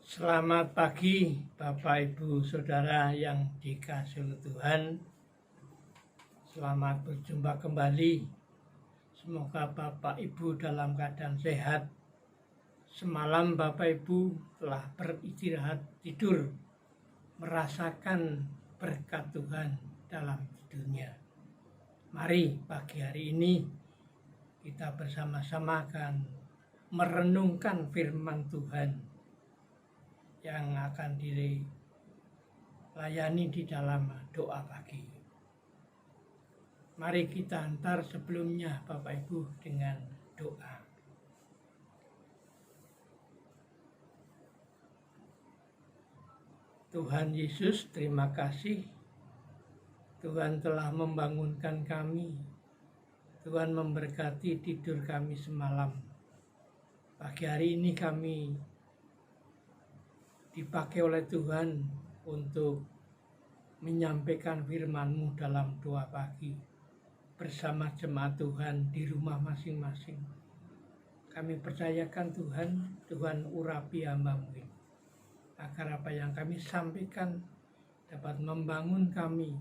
Selamat pagi Bapak Ibu Saudara yang dikasihi oleh Tuhan. Selamat berjumpa kembali. Semoga Bapak Ibu dalam keadaan sehat. Semalam Bapak Ibu telah beristirahat tidur, merasakan berkat Tuhan dalam tidurnya. Mari pagi hari ini kita bersama-sama akan merenungkan firman Tuhan yang akan dilayani di dalam doa pagi. Mari kita antar sebelumnya Bapak Ibu dengan doa. Tuhan Yesus, terima kasih. Tuhan telah membangunkan kami. Tuhan memberkati tidur kami semalam. Pagi hari ini kami dipakai oleh Tuhan untuk menyampaikan firman-Mu dalam doa pagi bersama jemaat Tuhan di rumah masing-masing. Kami percayakan Tuhan urapi hamba-Mu ini, agar apa yang kami sampaikan dapat membangun kami,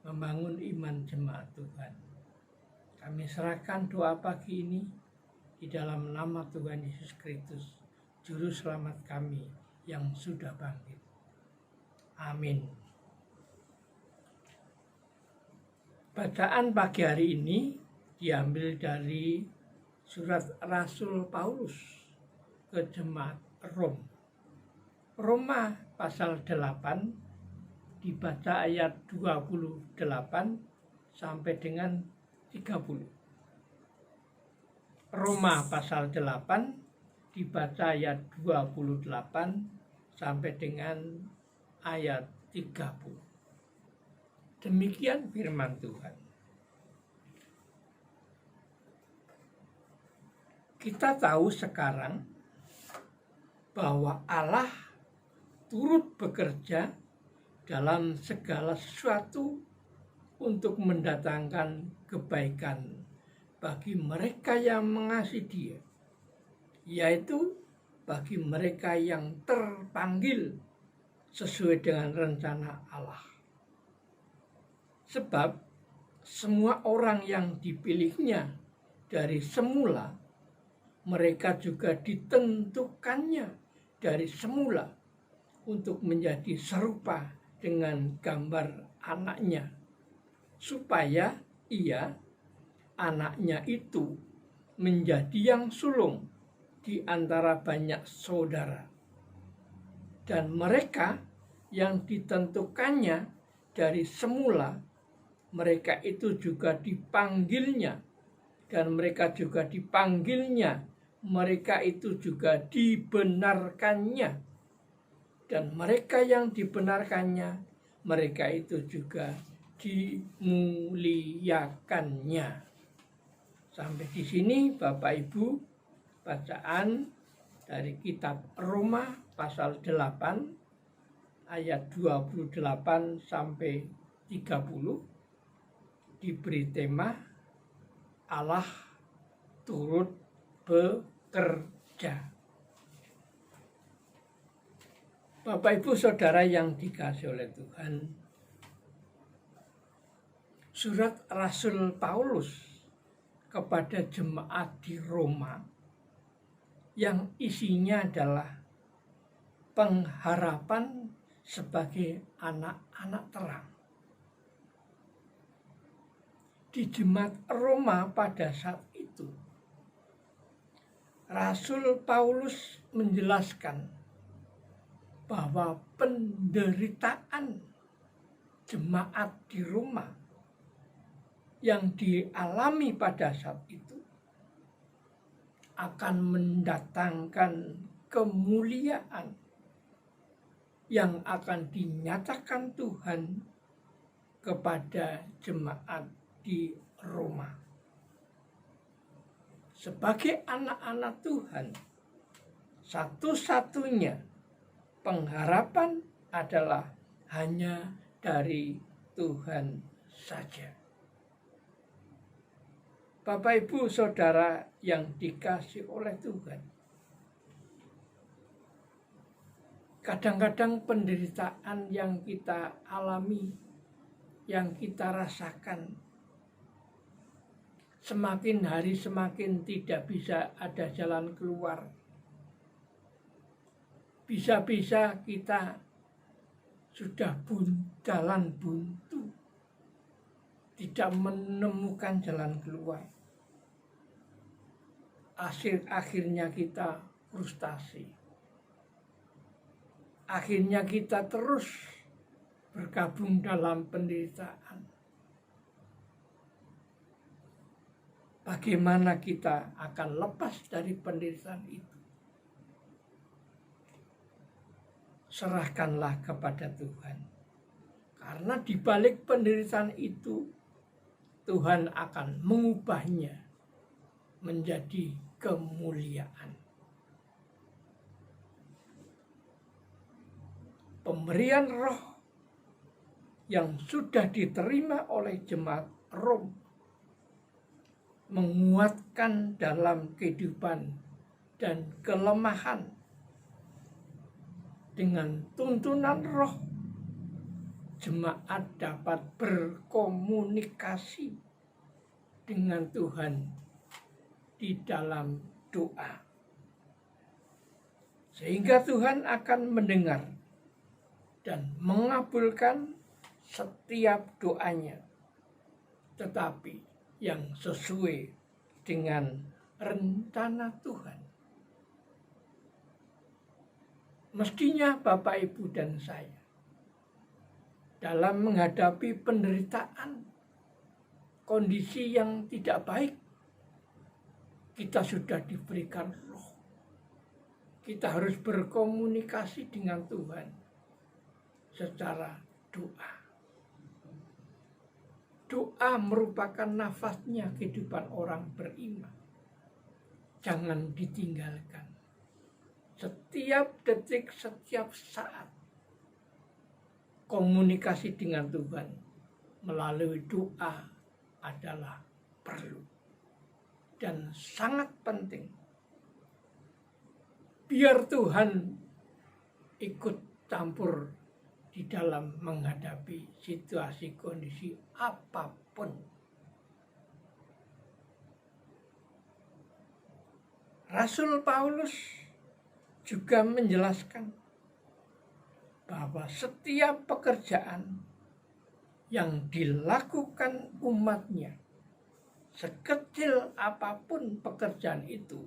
membangun iman jemaat Tuhan. Kami serahkan doa pagi ini di dalam nama Tuhan Yesus Kristus, Juru Selamat kami yang sudah bangkit. Amin. Bacaan pagi hari ini diambil dari surat Rasul Paulus ke jemaat Rom. Roma pasal 8 dibaca ayat 28 sampai dengan 30. Roma pasal 8 dibaca ayat 28 sampai dengan ayat 30. Demikian firman Tuhan. Kita tahu sekarang bahwa Allah turut bekerja dalam segala sesuatu untuk mendatangkan kebaikan bagi mereka yang mengasihi Dia, yaitu bagi mereka yang terpanggil sesuai dengan rencana Allah. Sebab semua orang yang dipilihnya dari semula, mereka juga ditentukannya dari semula untuk menjadi serupa dengan gambar anaknya, supaya ia, anaknya itu, menjadi yang sulung di antara banyak saudara. Dan mereka yang ditentukannya dari semula, mereka itu juga dipanggilnya, dan mereka juga dipanggilnya, mereka itu juga dibenarkannya, dan mereka yang dibenarkannya, mereka itu juga dimuliakannya. Sampai di sini Bapak Ibu, bacaan dari kitab Roma pasal 8 ayat 28 sampai 30 diberi tema Allah turut bekerja. Bapak Ibu Saudara yang dikasihi oleh Tuhan, surat Rasul Paulus kepada jemaat di Roma yang isinya adalah pengharapan sebagai anak-anak terang. Di jemaat Roma pada saat itu, Rasul Paulus menjelaskan bahwa penderitaan jemaat di Roma yang dialami pada saat itu akan mendatangkan kemuliaan yang akan dinyatakan Tuhan kepada jemaat di Roma. Sebagai anak-anak Tuhan, satu-satunya pengharapan adalah hanya dari Tuhan saja. Bapak Ibu Saudara yang dikasihi oleh Tuhan, Kadang-kadang penderitaan yang kita alami, yang kita rasakan, semakin hari semakin tidak bisa ada jalan keluar. Bisa-bisa kita sudah jalan buntu, tidak menemukan jalan keluar. Akhirnya kita frustasi. Akhirnya kita terus bergabung dalam penderitaan. Bagaimana kita akan lepas dari penderitaan itu? Serahkanlah kepada Tuhan. Karena di balik penderitaan itu, Tuhan akan mengubahnya menjadi kemuliaan. Pemberian roh yang sudah diterima oleh jemaat Rom menguatkan dalam kehidupan dan kelemahan. Dengan tuntunan roh, jemaat dapat berkomunikasi dengan Tuhan di dalam doa. Sehingga Tuhan akan mendengar dan mengabulkan setiap doanya, tetapi yang sesuai dengan rencana Tuhan. Mestinya Bapak, Ibu, dan saya dalam menghadapi penderitaan, kondisi yang tidak baik, kita sudah diberikan roh. Kita harus berkomunikasi dengan Tuhan secara doa. Doa merupakan nafasnya kehidupan orang beriman. Jangan ditinggalkan. Setiap detik, setiap saat, komunikasi dengan Tuhan melalui doa adalah perlu dan sangat penting. Biar Tuhan ikut campur di dalam menghadapi situasi kondisi apapun. Rasul Paulus juga menjelaskan bahwa setiap pekerjaan yang dilakukan umatnya, sekecil apapun pekerjaan itu,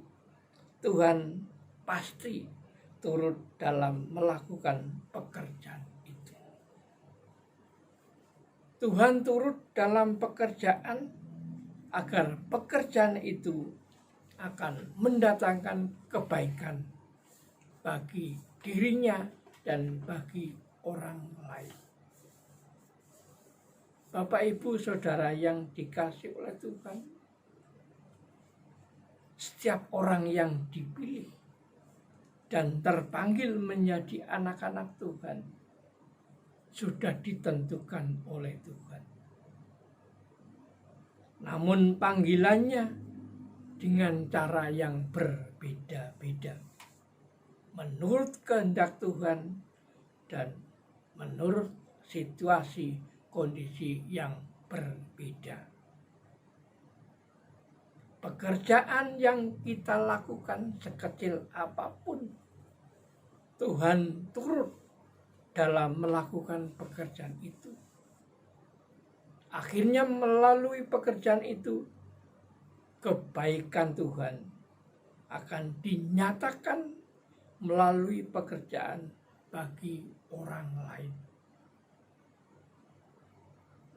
Tuhan pasti turut dalam melakukan pekerjaan. Tuhan turut dalam pekerjaan agar pekerjaan itu akan mendatangkan kebaikan bagi dirinya dan bagi orang lain. Bapak, Ibu, Saudara yang dikasihi oleh Tuhan, setiap orang yang dipilih dan terpanggil menjadi anak-anak Tuhan sudah ditentukan oleh Tuhan. Namun panggilannya dengan cara yang berbeda-beda. Menurut kehendak Tuhan dan menurut situasi kondisi yang berbeda. Pekerjaan yang kita lakukan sekecil apapun, Tuhan turut dalam melakukan pekerjaan itu. Akhirnya melalui pekerjaan itu, kebaikan Tuhan akan dinyatakan melalui pekerjaan bagi orang lain.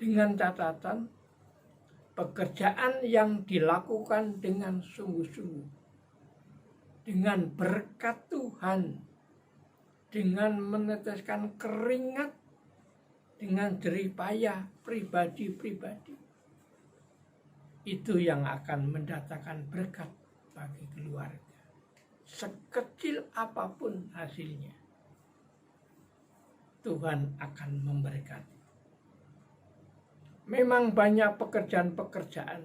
Dengan catatan, pekerjaan yang dilakukan dengan sungguh-sungguh, dengan berkat Tuhan, dengan meneteskan keringat, dengan jerih payah pribadi-pribadi, itu yang akan mendatangkan berkat bagi keluarga. Sekecil apapun hasilnya, Tuhan akan memberkati. Memang banyak pekerjaan-pekerjaan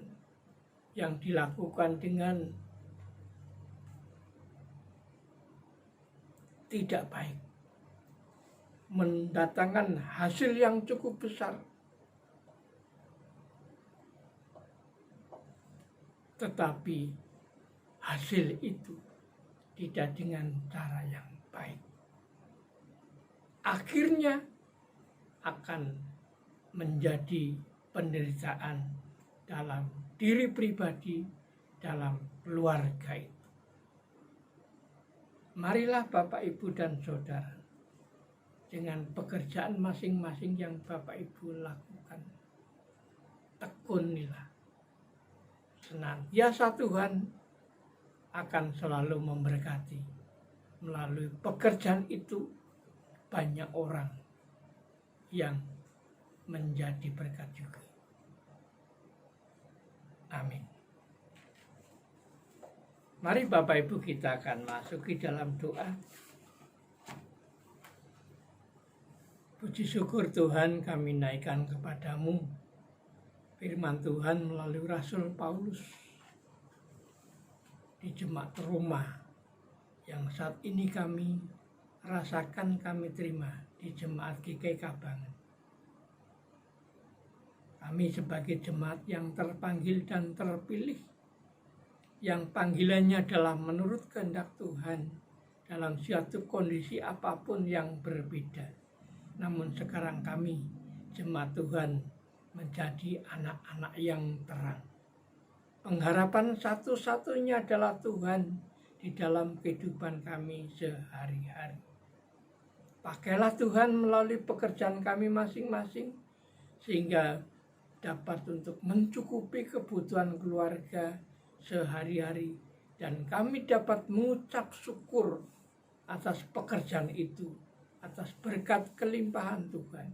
yang dilakukan dengan tidak baik. mendatangkan hasil yang cukup besar. Tetapi hasil itu tidak dengan cara yang baik. Akhirnya akan menjadi penderitaan dalam diri pribadi, dalam keluarga itu. Marilah Bapak, Ibu, dan Saudara, dengan pekerjaan masing-masing yang Bapak, Ibu lakukan, tekunilah. Senantiasa Tuhan akan selalu memberkati. Melalui pekerjaan itu banyak orang yang menjadi berkat juga. Amin. Mari Bapak Ibu kita akan masuk di dalam doa. Puji syukur Tuhan kami naikkan kepadamu firman Tuhan melalui Rasul Paulus di jemaat Roma yang saat ini kami rasakan, kami terima di jemaat GKI Kabangan. Kami sebagai jemaat yang terpanggil dan terpilih, yang panggilannya adalah menurut kehendak Tuhan dalam suatu kondisi apapun yang berbeda. Namun sekarang kami jemaat Tuhan menjadi anak-anak yang terang. Pengharapan satu-satunya adalah Tuhan di dalam kehidupan kami sehari-hari. Pakailah Tuhan melalui pekerjaan kami masing-masing sehingga dapat untuk mencukupi kebutuhan keluarga sehari-hari, dan kami dapat mengucap syukur atas pekerjaan itu, atas berkat kelimpahan Tuhan.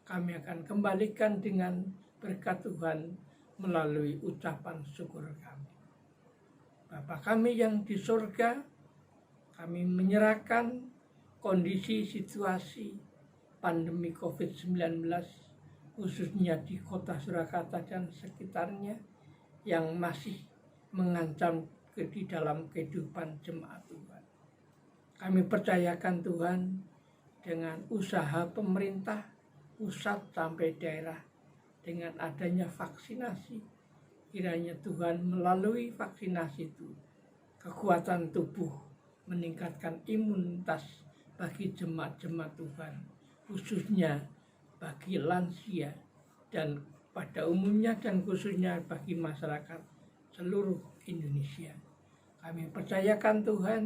Kami akan kembalikan dengan berkat Tuhan melalui ucapan syukur kami. Bapa kami yang di surga, kami menyerahkan kondisi situasi pandemi COVID-19 khususnya di kota Surakarta dan sekitarnya yang masih mengancam di dalam kehidupan jemaat Tuhan. Kami percayakan Tuhan dengan usaha pemerintah pusat sampai daerah, dengan adanya vaksinasi, kiranya Tuhan melalui vaksinasi itu kekuatan tubuh, meningkatkan imunitas bagi jemaat-jemaat Tuhan, khususnya bagi lansia dan pada umumnya dan khususnya bagi masyarakat seluruh Indonesia. Kami percayakan Tuhan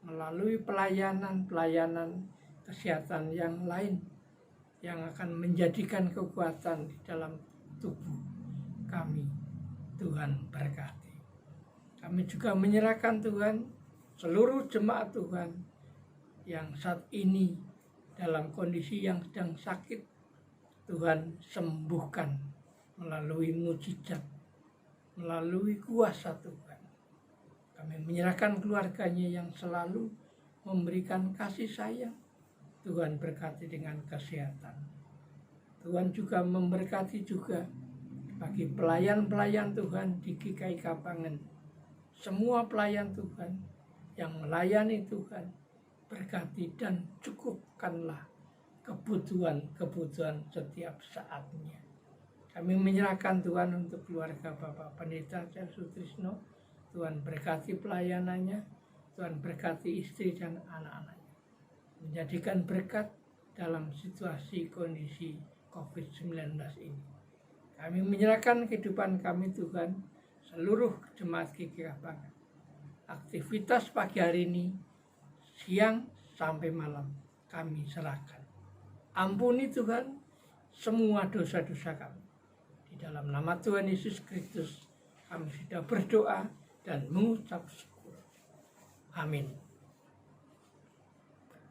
melalui pelayanan kesehatan yang lain yang akan menjadikan kekuatan di dalam tubuh kami. Tuhan berkati. Kami juga menyerahkan Tuhan seluruh jemaat Tuhan yang saat ini dalam kondisi yang sedang sakit. Tuhan sembuhkan melalui mujizat, melalui kuasa Tuhan. Kami menyerahkan keluarganya yang selalu memberikan kasih sayang. Tuhan berkati dengan kesehatan. Tuhan juga memberkati juga bagi pelayan-pelayan Tuhan di GKI Kabangan. Semua pelayan Tuhan yang melayani Tuhan, berkati dan cukupkanlah kebutuhan setiap saatnya. Kami menyerahkan Tuhan untuk keluarga Bapak Pendeta Charles Sutrisno. Tuhan berkati pelayanannya, Tuhan berkati istri dan anak-anaknya, menjadikan berkat dalam situasi kondisi COVID-19 ini. Kami menyerahkan kehidupan kami Tuhan, seluruh jemaat GKI Kabangan. Aktivitas pagi hari ini, siang sampai malam, kami serahkan. Ampuni Tuhan semua dosa-dosa kami. Di dalam nama Tuhan Yesus Kristus, kami sudah berdoa dan mengucap syukur. Amin.